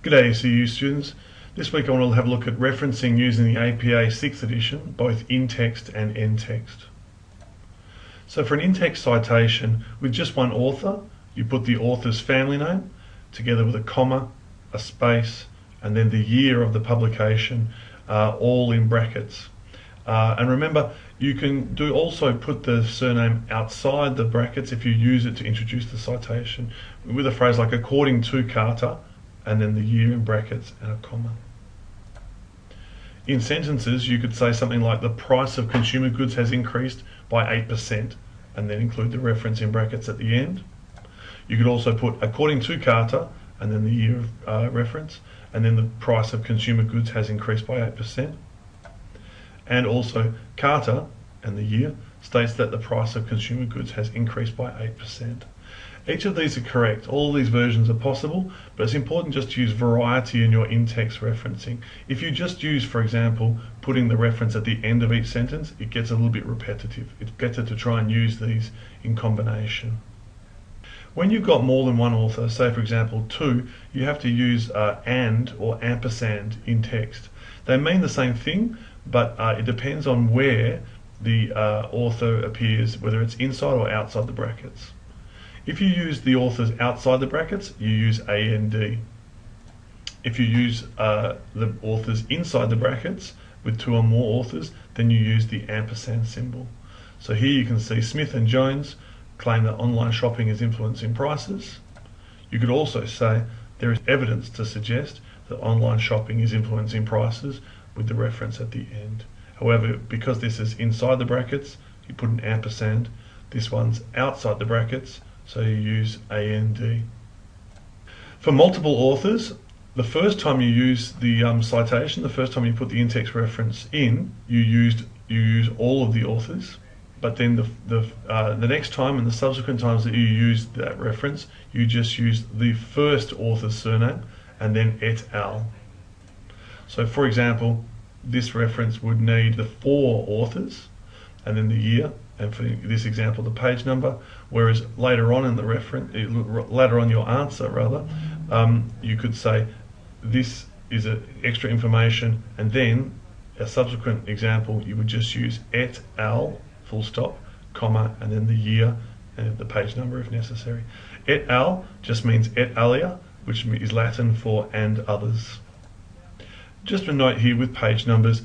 G'day ECU students. This week I want to have a look at referencing using the APA 6th edition, both in-text and end-text. So for an in-text citation with just one author, you put the author's family name together with a comma, a space, and then the year of the publication, all in brackets. And remember, you can also put the surname outside the brackets if you use it to introduce the citation with a phrase like according to Carter, and then the year in brackets and a comma. In sentences, you could say something like the price of consumer goods has increased by 8%, and then include the reference in brackets at the end. You could also put according to Carter, and then the year of reference, and then the price of consumer goods has increased by 8%. And also Carter, and the year, states that the price of consumer goods has increased by 8%. Each of these are correct. All of these versions are possible, but it's important just to use variety in your in-text referencing. If you just use, for example, putting the reference at the end of each sentence, it gets a little bit repetitive. It's better to try and use these in combination. When you've got more than one author, say for example two, you have to use and or ampersand in text. They mean the same thing, but it depends on where the author appears, whether it's inside or outside the brackets. If you use the authors outside the brackets, you use AND. If you use the authors inside the brackets with two or more authors, then you use the ampersand symbol. So here you can see Smith and Jones claim that online shopping is influencing prices. You could also say there is evidence to suggest that online shopping is influencing prices with the reference at the end. However, because this is inside the brackets, you put an ampersand. This one's outside the brackets, so you use AND. For multiple authors, the first time you use the citation, the first time you put the in-text reference in, you use all of the authors. But then the next time and the subsequent times that you use that reference, you just use the first author's surname and then et al. So for example, this reference would need the 4 authors and then the year, and for this example the page number, whereas later on in the reference, later on your answer rather, you could say this is extra information, and then a subsequent example you would just use et al, full stop, comma, and then the year and the page number if necessary. Et al just means et alia, which is Latin for and others. Just a note here with page numbers,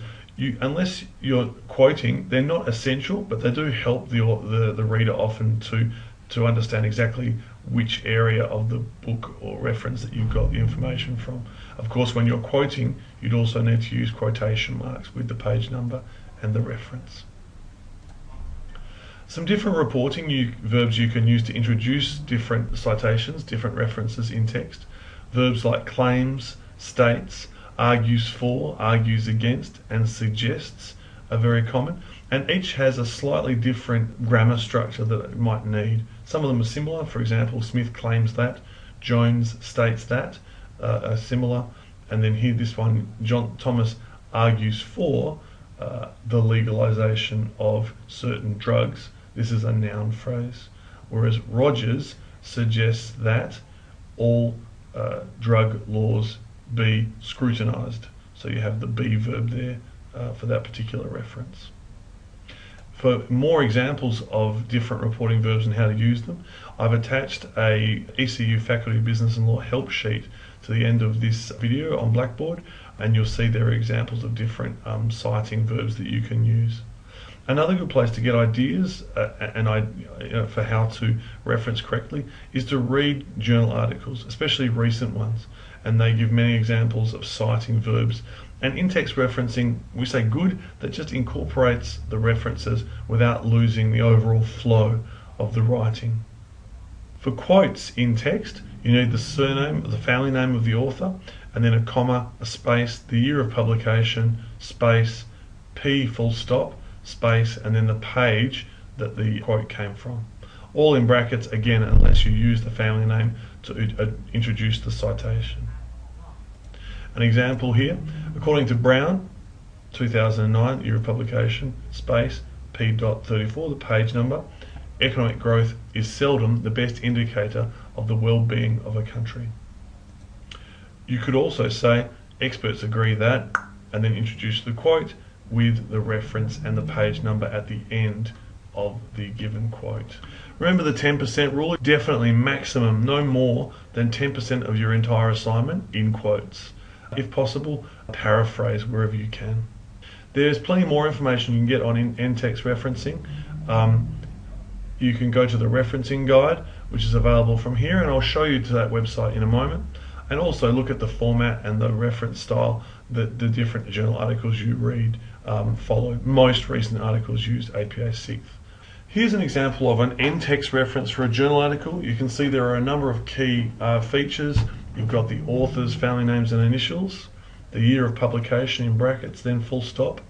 unless you're quoting, they're not essential, but they do help the reader often to understand exactly which area of the book or reference that you've got the information from. Of course, when you're quoting, you'd also need to use quotation marks with the page number and the reference. Some different reporting verbs you can use to introduce different citations, different references in text. Verbs like claims, states, argues for, argues against, and suggests are very common, and each has a slightly different grammar structure that it might need. Some of them are similar. For example, Smith claims that, Jones states that, are similar, and then here this one, Thomas argues for the legalization of certain drugs. This is a noun phrase, whereas Rogers suggests that all drug laws be scrutinized. So you have the be verb there for that particular reference. For more examples of different reporting verbs and how to use them, I've attached a ECU Faculty of Business and Law help sheet to the end of this video on Blackboard, and you'll see there are examples of different citing verbs that you can use. Another good place to get ideas for how to reference correctly is to read journal articles, especially recent ones, and they give many examples of citing verbs. And in-text referencing, we say good, that just incorporates the references without losing the overall flow of the writing. For quotes in text, you need the surname, the family name of the author, and then a comma, a space, the year of publication, space, P full stop, space, and then the page that the quote came from. All in brackets again, unless you use the family name to introduce the citation. An example here, according to Brown, 2009, year of publication, space, P.34, the page number, economic growth is seldom the best indicator of the well-being of a country. You could also say, experts agree that, and then introduce the quote with the reference and the page number at the end of the given quote. Remember the 10% rule? Definitely maximum, no more than 10% of your entire assignment in quotes. If possible, paraphrase wherever you can. There's plenty more information you can get on in-text referencing. You can go to the referencing guide, which is available from here, and I'll show you to that website in a moment. And also look at the format and the reference style that the different journal articles you read follow. Most recent articles use APA 6th. Here's an example of an in-text reference for a journal article. You can see there are a number of key features. You've got the author's family names and initials, the year of publication in brackets, then full stop.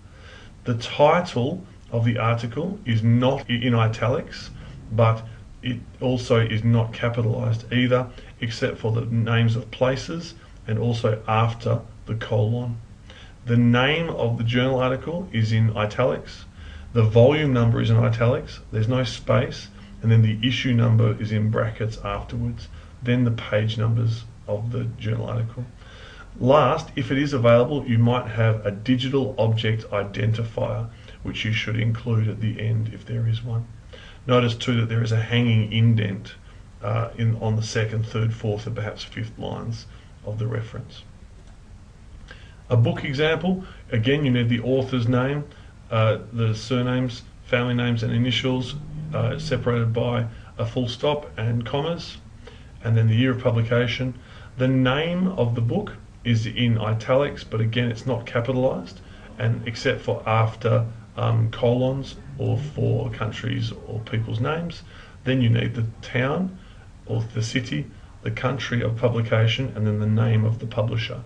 The title of the article is not in italics, but it also is not capitalized either, except for the names of places and also after the colon. The name of the journal article is in italics. The volume number is in italics. There's no space. And then the issue number is in brackets afterwards. Then the page numbers of the journal article. Last, if it is available, you might have a digital object identifier, which you should include at the end if there is one. Notice too that there is a hanging indent on the second, third, fourth, and perhaps fifth lines of the reference. A book example, again you need the author's name, the surnames, family names and initials separated by a full stop and commas, and then the year of publication. The name of the book is in italics, but again it's not capitalized, and except for after colons or for countries or people's names. Then you need the town or the city, the country of publication, and then the name of the publisher.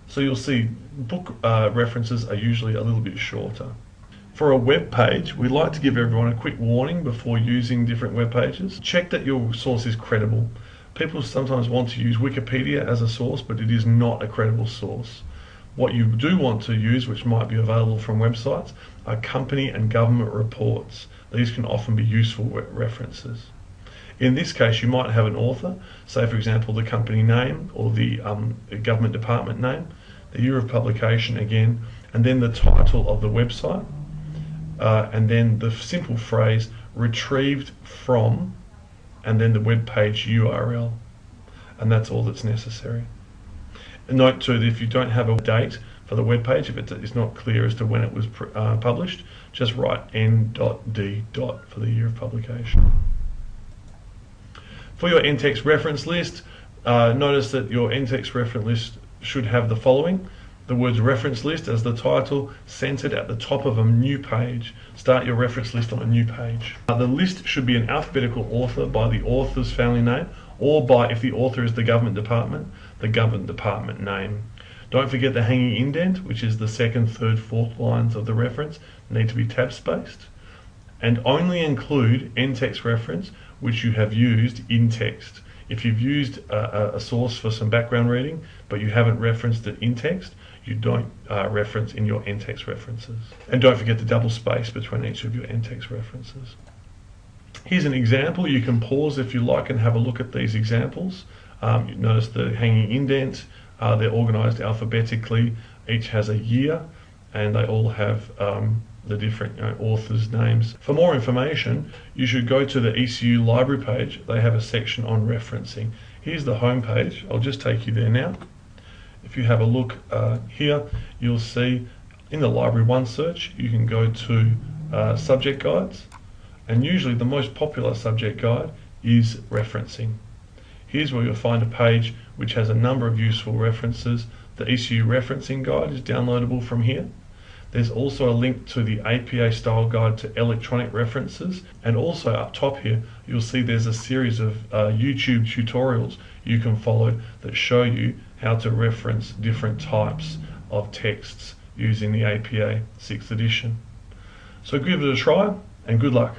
So you'll see book references are usually a little bit shorter. For a web page, we like to give everyone a quick warning before using different web pages. Check that your source is credible. People sometimes want to use Wikipedia as a source, but it is not a credible source. What you do want to use, which might be available from websites, are company and government reports. These can often be useful references. In this case, you might have an author, say for example the company name or the government department name, the year of publication again, and then the title of the website, and then the simple phrase retrieved from, and then the web page URL, and that's all that's necessary. And note too that if you don't have a date for the web page, if it is not clear as to when it was published, just write N.D. for the year of publication. For your in-text reference list, notice that your in-text reference list should have the following: the words reference list as the title, centered at the top of a new page. Start your reference list on a new page. The list should be an alphabetical author by the author's family name, or by, if the author is the government department name. Don't forget the hanging indent, which is the second, third, fourth lines of the reference, need to be tab spaced. And only include in-text reference which you have used in text. If you've used a source for some background reading, but you haven't referenced it in text, you don't reference in your in-text references. And don't forget the double space between each of your in-text references. Here's an example. You can pause if you like and have a look at these examples. You notice the hanging indent. They're organized alphabetically. Each has a year, and they all have the different authors' names. For more information, you should go to the ECU library page. They have a section on referencing. Here's the home page. I'll just take you there now. If you have a look here, you'll see in the Library One search, you can go to subject guides, and usually the most popular subject guide is referencing. Here's where you'll find a page which has a number of useful references. The ECU referencing guide is downloadable from here. There's also a link to the APA style guide to electronic references, and also up top here you'll see there's a series of YouTube tutorials you can follow that show you how to reference different types of texts using the APA 6th edition. So give it a try and good luck.